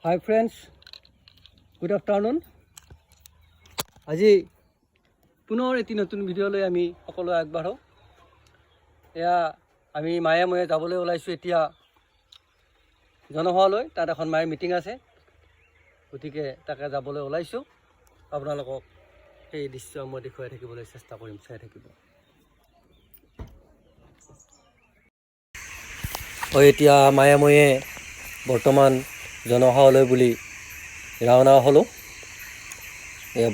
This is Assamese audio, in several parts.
Hi friends, good afternoon. আজি পুনৰ এটি নতুন ভিডিঅ'লৈ আমি সকলো আগবাঢ়ো। এয়া আমি মায়ে ময়ে যাবলৈ ওলাইছোঁ এতিয়া জনসভালৈ। তাত এখন মায়ে মিটিং আছে, গতিকে তাকে যাবলৈ ওলাইছোঁ। আপোনালোকক সেই দৃশ্য মই দেখুৱাই থাকিবলৈ চেষ্টা কৰিম, চাই থাকিব। এতিয়া মায়ে ময়ে বৰ্তমান জনসভালৈ বুলি ৰাওনা হ'লোঁ।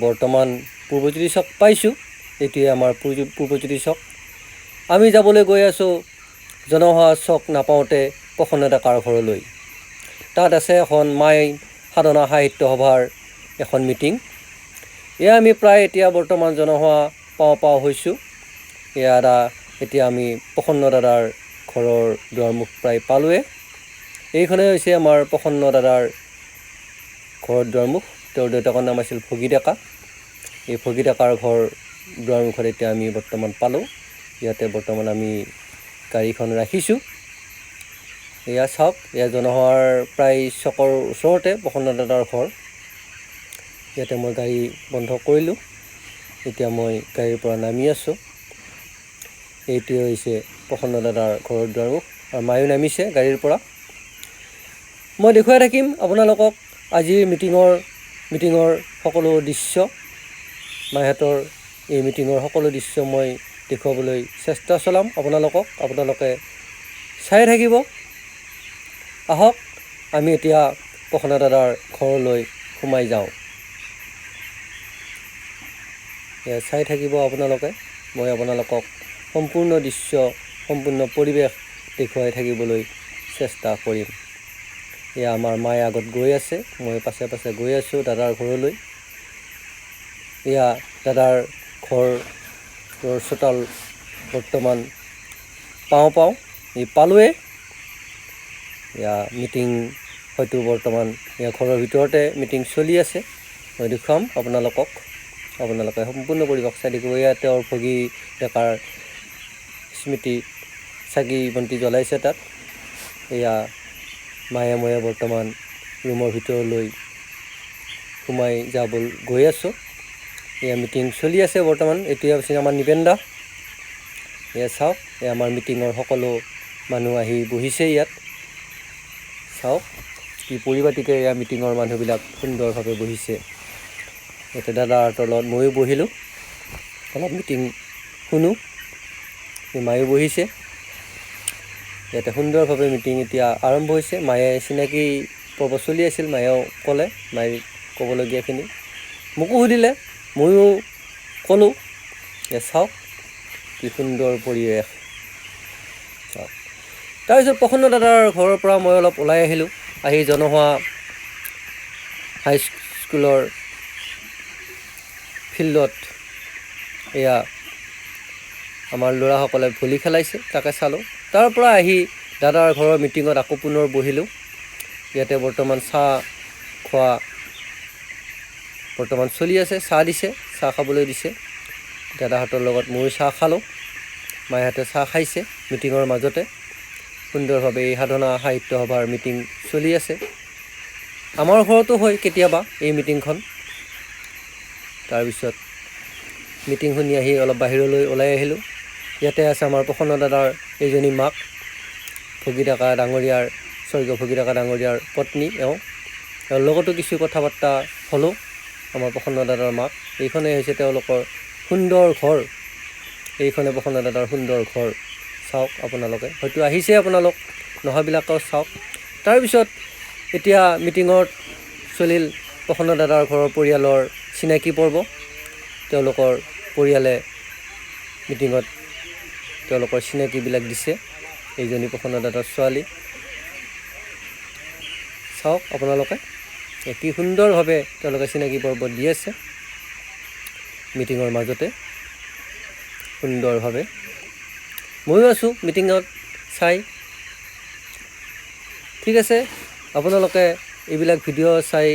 বৰ্তমান পূৰ্বজ্যোতি চক পাইছোঁ। এইটোৱে আমাৰ পূৰ্বজ্যোতি চক। আমি যাবলৈ গৈ আছোঁ জনসভা চক নাপাওঁতে প্ৰসন্ন ডেকাৰ ঘৰলৈ। তাত আছে এখন মাই সাধনা সাহিত্য সভাৰ এখন মিটিং। এয়া আমি প্ৰায় এতিয়া বৰ্তমান জনসভা পাওঁ হৈছোঁ। এতিয়া আমি প্ৰসন্ন দাদাৰ ঘৰৰ দুৱাৰমুখ প্ৰায় পালোৱে। এইখনেই হৈছে আমাৰ প্ৰসন্ন দাদাৰ ঘৰৰ দুৱাৰমুখ। তেওঁৰ দেউতাকৰ নাম আছিল ভগী ডেকা। এই ভগী ডেকাৰ ঘৰ দুৱাৰমুখত এতিয়া আমি বৰ্তমান পালোঁ। ইয়াতে বৰ্তমান আমি গাড়ীখন ৰাখিছোঁ। এয়া চাওক, এয়া জনসভাৰ প্ৰায় চকৰ ওচৰতে প্ৰসন্ন দাদাৰ ঘৰ। ইয়াতে মই গাড়ী বন্ধ কৰিলোঁ। এতিয়া মই গাড়ীৰ পৰা নামি আছোঁ। এইটোৱে হৈছে প্ৰসন্ন দাদাৰ ঘৰৰ দুৱাৰমুখ, আৰু মায়ো নামিছে গাড়ীৰ পৰা। মই দেখুৱাই থাকিম আপোনালোকক আজিৰ মিটিঙৰ সকলো দৃশ্য। মাহঁতৰ এই মিটিঙৰ সকলো দৃশ্য মই দেখুৱাবলৈ চেষ্টা চলাম আপোনালোকক। আপোনালোকে চাই থাকিব। আহক আমি এতিয়া প্ৰসন্ন দাদাৰ ঘৰলৈ সোমাই যাওঁ। চাই থাকিব আপোনালোকে। মই আপোনালোকক সম্পূৰ্ণ দৃশ্য, সম্পূৰ্ণ পৰিৱেশ দেখুৱাই থাকিবলৈ চেষ্টা কৰিম। এয়া আমাৰ মায়ে আগত গৈ আছে, মই পাছে পাছে গৈ আছোঁ দাদাৰ ঘৰলৈ। এয়া দাদাৰ ঘৰৰ চোতাল বৰ্তমান পাওঁ পালোৱে। এয়া মিটিং হয়তো বৰ্তমান এয়া ঘৰৰ ভিতৰতে মিটিং চলি আছে। মই দেখুৱাম আপোনালোকক। আপোনালোকে সম্পূৰ্ণ পৰিৱেশ চাই থাকিব। এয়া তেওঁৰ ভগী ডেকাৰ স্মৃতি চাকি বন্তি জ্বলাইছে তাত। এয়া মায়ে ময়ে বৰ্তমান ৰুমৰ ভিতৰলৈ সোমাই গৈ আছোঁ। এয়া মিটিং চলি আছে বৰ্তমান। এইটোৱে হৈছে আমাৰ নিপেন দা। এয়া চাওক, এয়া আমাৰ মিটিঙৰ সকলো মানুহ আহি বহিছে ইয়াত। চাওক কি পৰিপাটিকে এয়া মিটিঙৰ মানুহবিলাক সুন্দৰভাৱে বহিছে। ইয়াতে দাদাৰ তলত ময়ো বহিলোঁ, অলপ মিটিং শুনো। মায়ো বহিছে। ইয়াতে সুন্দৰভাৱে মিটিং এতিয়া আৰম্ভ হৈছে। মায়ে চিনাকি পৰ্ব চলি আছিল। মায়েও ক'লে মায়ে ক'বলগীয়াখিনি, মোকো সুধিলে, ময়ো ক'লোঁ। চাওক কি সুন্দৰ পৰিৱেশ। চাওক, তাৰপিছত প্ৰসন্ন দাদাৰ ঘৰৰ পৰা মই অলপ ওলাই আহিলোঁ। আহি জনসভা হাইস্কুলৰ ফিল্ডত এয়া আমাৰ ল'ৰাসকলে ভলী খেলাইছে, তাকে চালোঁ। তাৰ পৰা আহি দাদাৰ ঘৰৰ মিটিঙত আকৌ পুনৰ বহিলোঁ। ইয়াতে বৰ্তমান চাহ খোৱা বৰ্তমান চলি আছে। চাহ দিছে, চাহ খাবলৈ দিছে। দাদাহঁতৰ লগত ময়ো চাহ খালোঁ। মায়েহঁতে চাহ খাইছে মিটিঙৰ মাজতে। সুন্দৰভাৱে এই সাধনা সাহিত্য সভাৰ মিটিং চলি আছে। আমাৰ ঘৰতো হয় কেতিয়াবা এই মিটিংখন। তাৰপিছত মিটিং শুনি আহি অলপ বাহিৰলৈ ওলাই আহিলোঁ। ইয়াতে আছে আমাৰ প্ৰসন্ন দাদাৰ এইজনী মাক, ভগী ডেকা ডাঙৰীয়াৰ, স্বৰ্গীয় ভগী ডেকা ডাঙৰীয়াৰ পত্নী। তেওঁৰ লগতো কিছু কথা বাৰ্তা হ'লোঁ। আমাৰ প্ৰসন্ন দাদাৰ মাক। এইখনেই হৈছে তেওঁলোকৰ সুন্দৰ ঘৰ। এইখনে প্ৰসন্ন দাদাৰ সুন্দৰ ঘৰ। চাওক আপোনালোকে, হয়তো আহিছে আপোনালোক, নহয়বিলাকেও চাওক। তাৰপিছত এতিয়া মিটিঙত চলিল প্ৰসন্ন দাদাৰ ঘৰৰ পৰিয়ালৰ চিনাকি পৰ্ব। তেওঁলোকৰ পৰিয়ালে মিটিঙত তেওঁলোকৰ চিনাকিবিলাক দিছে। এইজনী প্ৰসন্ন দাদাৰ ছোৱালী। চাওক আপোনালোকে কি সুন্দৰভাৱে তেওঁলোকে চিনাকি পৰ্ব দি আছে মিটিঙৰ মাজতে, সুন্দৰভাৱে। ময়ো আছোঁ মিটিঙত চাই। ঠিক আছে, আপোনালোকে এইবিলাক ভিডিঅ' চাই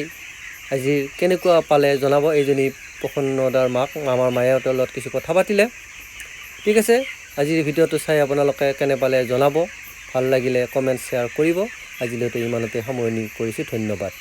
আজি কেনেকুৱা পালে জনাব। এইজনী প্ৰসন্ন দাৰ মাক, আমাৰ মায়েহঁতৰ লগত কিছু কথা পাতিলে। ঠিক আছে, আজিৰ ভিডিঅ'টো চাই আপোনালোকে কেনে পালে জনাব। ভাল লাগিলে কমেণ্ট শ্বেয়াৰ কৰিব। আজিলৈকে ইমানতে সামৰণি কৰিছোঁ। ধন্যবাদ।